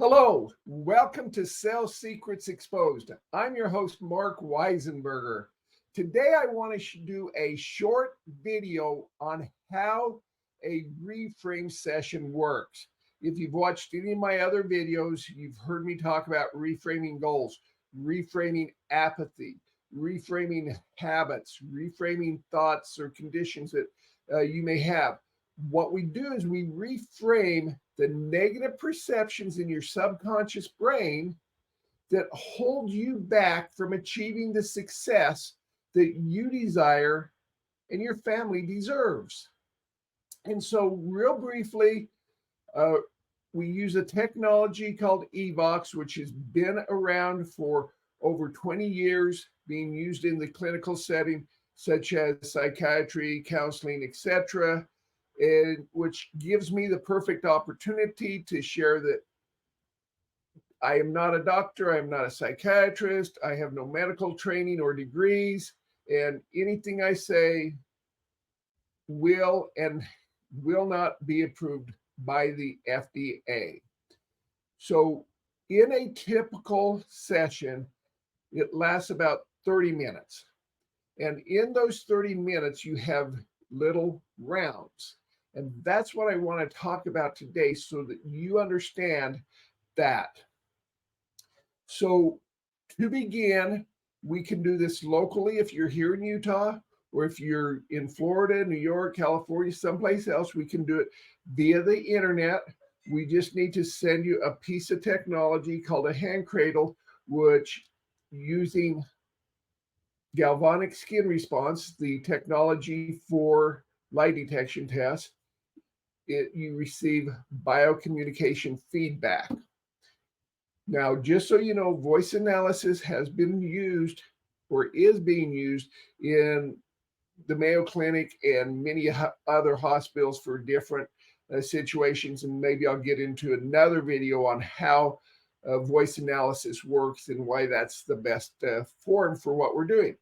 Hello, welcome to Sales Secrets Exposed. I'm your host, Mark Weisenburger. Today, I want to do a short video on how a reframe session works. If you've watched any of my other videos, you've heard me talk about reframing goals, reframing apathy, reframing habits, reframing thoughts or conditions that you may have. What we do is we reframe the negative perceptions in your subconscious brain that hold you back from achieving the success that you desire and your family deserves. And so, real briefly, uh, we use a technology called eBook, which has been around for over 20 years, being used in the clinical setting, such as psychiatry, counseling, etc., and which gives me the perfect opportunity to share that I am not a doctor, I am not a psychiatrist, I have no medical training or degrees, and anything I say will and will not be approved by the FDA. So, in a typical session, it lasts about 30 minutes. And in those 30 minutes, you have little rounds. And that's what I want to talk about today so that you understand that. So, to begin, we can do this locally if you're here in Utah, or if you're in Florida, New York, California, someplace else, we can do it via the internet. We just need to send you a piece of technology called a hand cradle, which using galvanic skin response, the technology for lie detection tests, you receive biocommunication feedback. Now, just so you know, voice analysis has been used or is being used in the Mayo Clinic and many other hospitals for different situations. And maybe I'll get into another video on how voice analysis works and why that's the best form for what we're doing.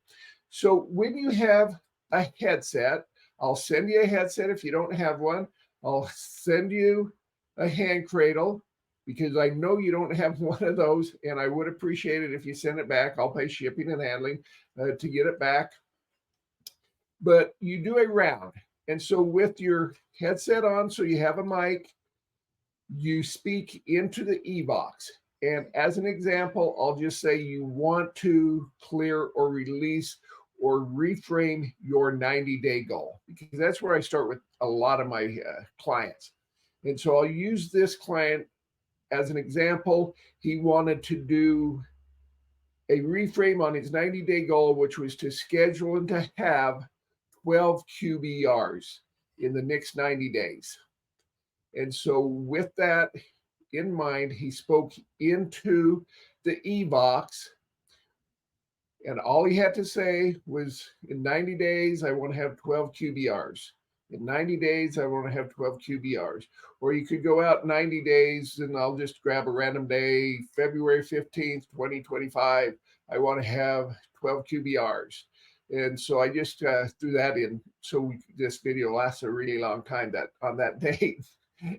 So when you have a headset, I'll send you a headset if you don't have one. I'll send you a hand cradle because I know you don't have one of those, and I would appreciate it if you send it back. I'll pay shipping and handling to get it back. But you do a round. And so with your headset on, so you have a mic, you speak into the e-box. And as an example, I'll just say you want to clear or release or reframe your 90-day goal, because that's where I start with a lot of my clients. And so I'll use this client as an example. He wanted to do a reframe on his 90-day goal, which was to schedule and to have 12 QBRs in the next 90 days. And so, with that in mind, he spoke into the e-box, and all he had to say was, in 90 days, I want to have 12 QBRs. In 90 days, I want to have 12 QBRs. Or you could go out 90 days, and I'll just grab a random day, February 15th, 2025. I want to have 12 QBRs. And so I just threw that in. So this video lasts a really long time that on that date.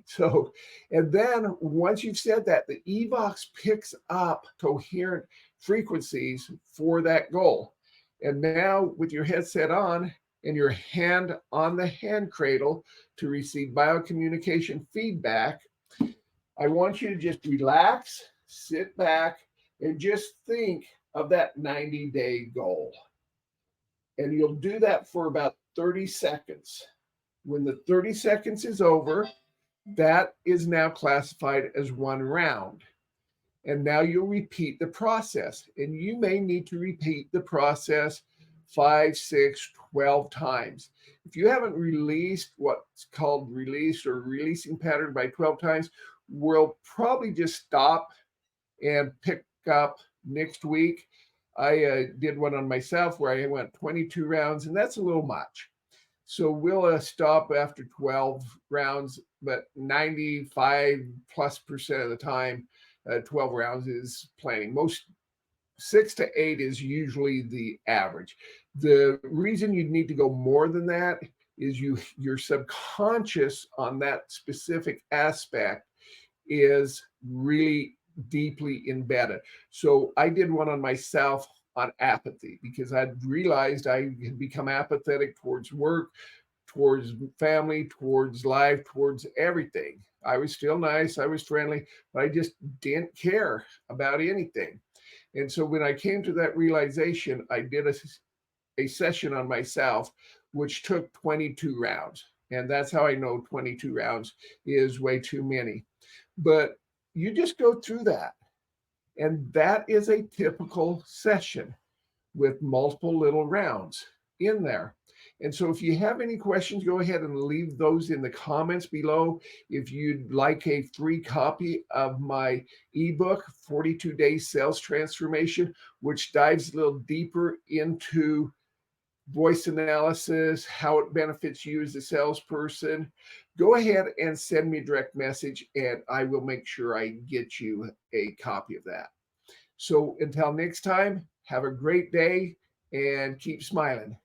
So, and then once you've said that, the eBox picks up coherent frequencies for that goal. And now with your headset on and your hand on the hand cradle to receive biocommunication feedback, I want you to just relax, sit back, and just think of that 90-day goal. And you'll do that for about 30 seconds. When the 30 seconds is over, that is now classified as one round. And now you'll repeat the process. And you may need to repeat the process 5, 6, 12 times. If you haven't released what's called release or releasing pattern by 12 times, we'll probably just stop and pick up next week. I did one on myself where I went 22 rounds, and that's a little much. So we'll stop after 12 rounds, but 95+% of the time, 12 rounds is plenty. Most 6 to 8 is usually the average. The reason you need to go more than that is your subconscious on that specific aspect is really deeply embedded. So I did one on myself on apathy because I'd realized I had become apathetic towards work, towards family, towards life, towards everything. I was still nice, I was friendly, but I just didn't care about anything. And so when I came to that realization, I did a session on myself, which took 22 rounds. And that's how I know 22 rounds is way too many. But you just go through that. And that is a typical session with multiple little rounds in there. And so if you have any questions, go ahead and leave those in the comments below. If you'd like a free copy of my ebook, 42 Days Sales Transformation, which dives a little deeper into voice analysis, how it benefits you as a salesperson, go ahead and send me a direct message and I will make sure I get you a copy of that. So until next time, have a great day and keep smiling.